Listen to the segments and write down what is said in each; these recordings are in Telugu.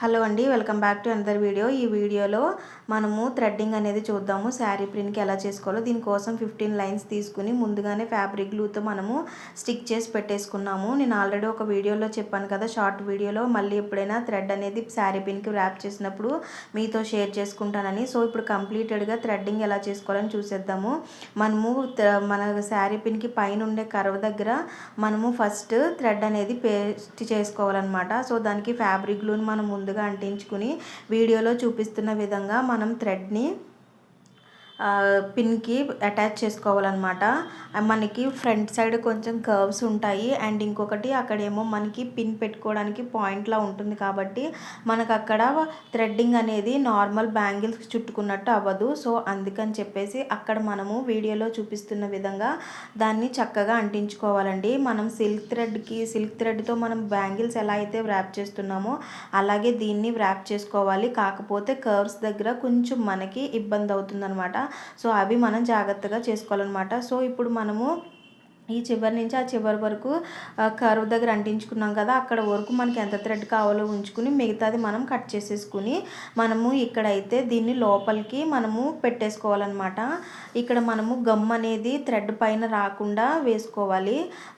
హలో అండి, welcome back to another video. ఈ వీడియోలో మనము థ్రెడ్డింగ్ అనేది చూద్దాము. శారీ ప్రింట్కి ఎలా చేసుకోవాలో. దీనికోసం 15 లైన్స్ తీసుకుని ముందుగానే ఫ్యాబ్రిక్ గ్లూతో మనము స్టిక్ చేసి పెట్టేసుకున్నాము. నేను ఆల్రెడీ ఒక వీడియోలో చెప్పాను కదా, షార్ట్ వీడియోలో. మళ్ళీ ఎప్పుడైనా థ్రెడ్ అనేది శారీ పిన్కి ర్యాప్ చేసినప్పుడు మీతో షేర్ చేసుకుంటానని. సో ఇప్పుడు కంప్లీటెడ్గా థ్రెడ్డింగ్ ఎలా చేసుకోవాలని చూసేద్దాము. మనము మన శారీ పిన్కి పైన ఉండే కర్వ్ దగ్గర మనము ఫస్ట్ థ్రెడ్ అనేది పేస్ట్ చేసుకోవాలన్నమాట. సో దానికి ఫ్యాబ్రిక్ గ్లూని మనం ముందుగా అంటించుకుని వీడియోలో చూపిస్తున్న విధంగా మనం థ్రెడ్ని పిన్కి అటాచ్ చేసుకోవాలన్నమాట. మనకి ఫ్రంట్ సైడ్ కొంచెం కర్వ్స్ ఉంటాయి, అండ్ ఇంకొకటి అక్కడేమో మనకి పిన్ పెట్టుకోవడానికి పాయింట్లా ఉంటుంది. కాబట్టి మనకు అక్కడ థ్రెడ్డింగ్ అనేది నార్మల్ బ్యాంగిల్స్ చుట్టుకున్నట్టు అవ్వదు. సో అందుకని చెప్పేసి అక్కడ మనము వీడియోలో చూపిస్తున్న విధంగా దాన్ని చక్కగా అంటించుకోవాలండి. మనం సిల్క్ థ్రెడ్తో మనం బ్యాంగిల్స్ ఎలా అయితే వ్రాప్ చేస్తున్నామో అలాగే దీన్ని వ్రాప్ చేసుకోవాలి. కాకపోతే కర్వ్స్ దగ్గర కొంచెం మనకి ఇబ్బంది అవుతుందన్నమాట. సో అవి మనం జాగ్రత్తగా చేసుకోవాలన్నమాట. సో ఇప్పుడు మనము ఈ చివరి నుంచి ఆ చివరి వరకు కర్వ్ దగ్గర అంటించుకున్నాం కదా, అక్కడ వరకు మనకి ఎంత థ్రెడ్ కావాలో ఉంచుకుని మిగతాది మనం కట్ చేసేసుకుని మనము ఇక్కడైతే దీన్ని లోపలికి మనము పెట్టేసుకోవాలన్నమాట. ఇక్కడ మనము గమ్ అనేది థ్రెడ్ పైన రాకుండా వేసుకోవాలి.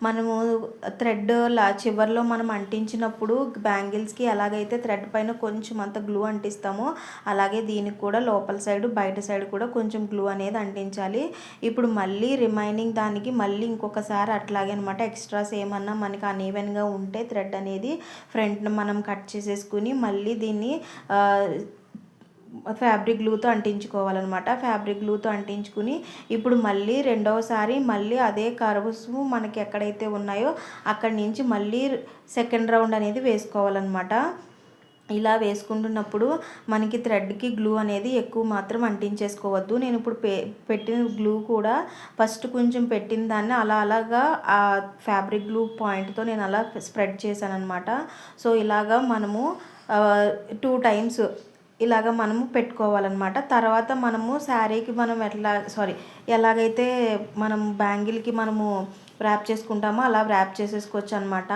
మనము థ్రెడ్ చివరిలో మనం అంటించినప్పుడు బ్యాంగిల్స్కి ఎలాగైతే థ్రెడ్ పైన కొంచెం అంత గ్లూ అంటిస్తామో అలాగే దీనికి కూడా లోపల సైడ్ బయట సైడ్ కూడా కొంచెం గ్లూ అనేది అంటించాలి. ఇప్పుడు మళ్ళీ రిమైనింగ్ దానికి మళ్ళీ ఇంకొకసారి అట్లాగే అనమాట. ఎక్స్ట్రాస్ ఏమన్నా మనకి అన్ఈవెన్గా ఉంటే థ్రెడ్ అనేది ఫ్రంట్ను మనం కట్ చేసేసుకుని మళ్ళీ దీన్ని ఫ్యాబ్రిక్ గ్లూతో అంటించుకోవాలన్నమాట. ఫ్యాబ్రిక్ గ్లూతో అంటించుకుని ఇప్పుడు మళ్ళీ రెండవసారి మళ్ళీ అదే కర్వ్స్ మనకి ఎక్కడైతే ఉన్నాయో అక్కడి నుంచి మళ్ళీ సెకండ్ రౌండ్ అనేది వేసుకోవాలన్నమాట. ఇలా వేసుకుంటున్నప్పుడు మనకి థ్రెడ్కి గ్లూ అనేది ఎక్కువ మాత్రం అంటించేసుకోవద్దు. నేను ఇప్పుడు పెట్టిన గ్లూ కూడా ఫస్ట్ కొంచెం పెట్టిన దాన్ని అలాగా ఆ ఫ్యాబ్రిక్ గ్లూ పాయింట్తో నేను అలా స్ప్రెడ్ చేశాను అనమాట. సో ఇలాగా మనము 2 టైమ్స్ ఇలాగ మనము పెట్టుకోవాలన్నమాట. తర్వాత మనము శారీకి మనం ఎలాగైతే మనం బ్యాంగిల్కి మనము ర్యాప్ చేసుకుంటామో అలా ర్యాప్ చేసేసుకోవచ్చు అనమాట.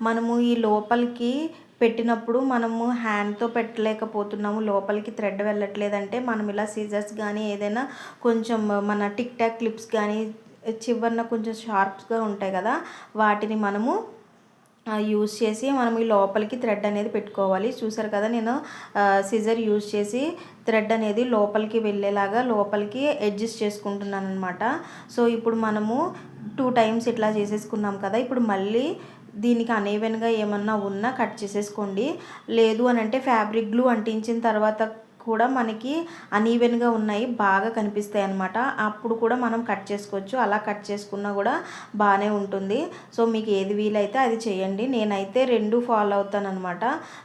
మనము ఈ లోపలికి పెట్టినప్పుడు మనము హ్యాండ్తో పెట్టలేకపోతున్నాము, లోపలికి థ్రెడ్ వెళ్ళట్లేదంటే మనం ఇలా సీజర్స్ కానీ ఏదైనా కొంచెం మన టిక్ టాక్ క్లిప్స్ కానీ చివరన కొంచెం షార్ప్స్గా ఉంటాయి కదా, వాటిని మనము యూజ్ చేసి మనం ఈ లోపలికి థ్రెడ్ అనేది పెట్టుకోవాలి. చూసారు కదా, నేను సిజర్ యూజ్ చేసి థ్రెడ్ అనేది లోపలికి వెళ్ళేలాగా లోపలికి అడ్జస్ట్ చేసుకుంటున్నాను అనమాట. సో ఇప్పుడు మనము 2 టైమ్స్ ఇట్లా చేసేసుకున్నాం కదా. ఇప్పుడు మళ్ళీ దీనికి అన్ఈవెన్గా ఏమన్నా ఉన్నా కట్ చేసేసుకోండి. లేదు అని అంటే ఫ్యాబ్రిక్ గ్లూ అంటించిన తర్వాత కూడా మనకి అన్ఈవెన్గా ఉన్నాయి బాగా కనిపిస్తాయి అన్నమాట. అప్పుడు కూడా మనం కట్ చేసుకోవచ్చు. అలా కట్ చేసుకున్నా కూడా బాగానే ఉంటుంది. సో మీకు ఏది వీలైతే అది చేయండి. నేనైతే 2 ఫాలో అవుతాను అనమాట.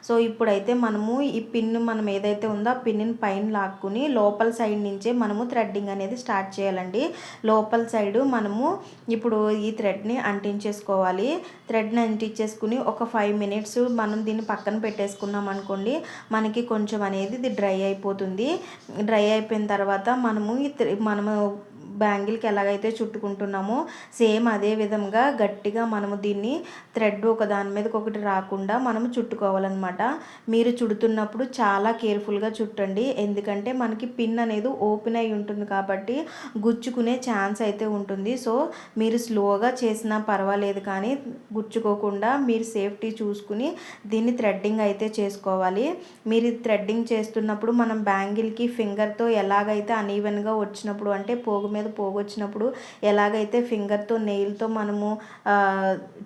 సో ఇప్పుడైతే మనము ఈ పిన్ మనం ఏదైతే ఉందో ఆ పిన్ని పైన లాక్కుని లోపల సైడ్ నుంచే మనము థ్రెడ్డింగ్ అనేది స్టార్ట్ చేయాలండి. లోపల సైడు మనము ఇప్పుడు ఈ థ్రెడ్ని అంటించేసుకోవాలి. థ్రెడ్ని అంటించేసుకుని ఒక 5 మినిట్స్ మనం దీన్ని పక్కన పెట్టేసుకున్నాం అనుకోండి, మనకి కొంచెం అనేది ఇది డ్రై అయిపోయిన తర్వాత మనము బ్యాంగిల్కి ఎలాగైతే చుట్టుకుంటున్నామో సేమ్ అదే విధంగా గట్టిగా మనము దీన్ని థ్రెడ్ ఒక దాని మీదకి ఒకటి రాకుండా మనము చుట్టుకోవాలన్నమాట. మీరు చుడుతున్నప్పుడు చాలా కేర్ఫుల్గా చుట్టండి, ఎందుకంటే మనకి పిన్ అనేది ఓపెన్ అయి ఉంటుంది కాబట్టి గుచ్చుకునే ఛాన్స్ అయితే ఉంటుంది. సో మీరు స్లోగా చేసినా పర్వాలేదు, కానీ గుచ్చుకోకుండా మీరు సేఫ్టీ చూసుకుని దీన్ని థ్రెడ్డింగ్ అయితే చేసుకోవాలి. మీరు థ్రెడ్డింగ్ చేస్తున్నప్పుడు మనం బ్యాంగిల్కి ఫింగర్తో ఎలాగైతే అన్ఈవెన్గా వచ్చినప్పుడు అంటే పోగు మీద పోగు వచ్చినప్పుడు ఎలాగైతే ఫింగర్తో నెయిల్తో మనము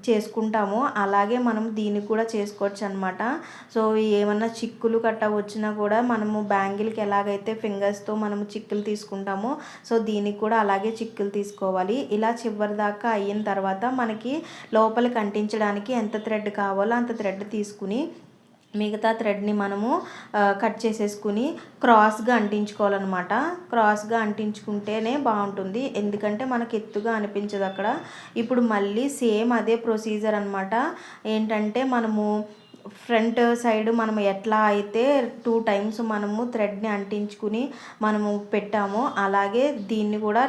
చేసుకుంటామో అలాగే మనం దీన్ని కూడా చేసుకోవచ్చు అనమాట. సో ఏమన్నా చిక్కులు కట్ట వచ్చినా కూడా మనము బ్యాంగిల్కి ఎలాగైతే ఫింగర్స్తో మనము చిక్కులు తీసుకుంటామో సో దీనికి కూడా అలాగే చిక్కులు తీసుకోవాలి. ఇలా చివరి దాకా అయిన తర్వాత మనకి లోపలికి అంటించడానికి ఎంత థ్రెడ్ కావాలో అంత థ్రెడ్ తీసుకుని మిగతా థ్రెడ్ని మనము కట్ చేసేసుకుని క్రాస్గా అంటించుకోవాలన్నమాట. క్రాస్గా అంటించుకుంటేనే బాగుంటుంది, ఎందుకంటే మనకి ఎత్తుగా అనిపించదు అక్కడ. ఇప్పుడు మళ్ళీ సేమ్ అదే ప్రొసీజర్ అనమాట. ఏంటంటే మనము ఫ్రంట్ సైడ్ మనం ఎట్లా అయితే 2 టైమ్స్ మనము థ్రెడ్ని అంటించుకుని మనము పెట్టామో అలాగే దీన్ని కూడా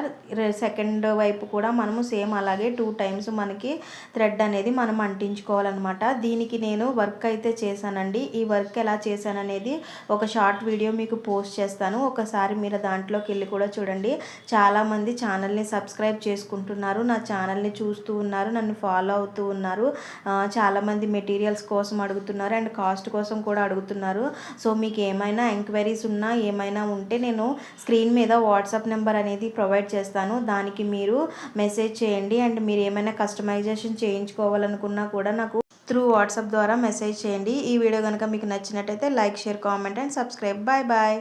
సెకండ్ వైపు కూడా మనము సేమ్ అలాగే 2 టైమ్స్ మనకి థ్రెడ్ అనేది మనం అంటించుకోవాలన్నమాట. దీనికి నేను వర్క్ అయితే చేశానండి. ఈ వర్క్ ఎలా చేశాననేది ఒక షార్ట్ వీడియో మీకు పోస్ట్ చేస్తాను. ఒకసారి మీరు దాంట్లోకి వెళ్ళి కూడా చూడండి. చాలామంది ఛానల్ని సబ్స్క్రైబ్ చేసుకుంటున్నారు, నా ఛానల్ని చూస్తూ ఉన్నారు, నన్ను ఫాలో అవుతూ ఉన్నారు. చాలామంది మెటీరియల్స్ కోసం అడుగుతున్నారు అండ్ కాస్ట్ కోసం కూడా అడుగుతున్నారు. సో మీకు ఏమైనా ఎంక్వైరీస్ ఉన్నా ఏమైనా ఉంటే నేను స్క్రీన్ మీద వాట్సాప్ నెంబర్ అనేది ప్రొవైడ్ చేస్తాను. దానికి మీరు మెసేజ్ చేయండి. అండ్ మీరు ఏమైనా కస్టమైజేషన్ చేయించుకోవాలనుకున్నా కూడా నాకు త్రూ వాట్సాప్ ద్వారా మెసేజ్ చేయండి. ఈ వీడియో కనుక మీకు నచ్చినట్టయితే like, share, comment and subscribe. Bye bye.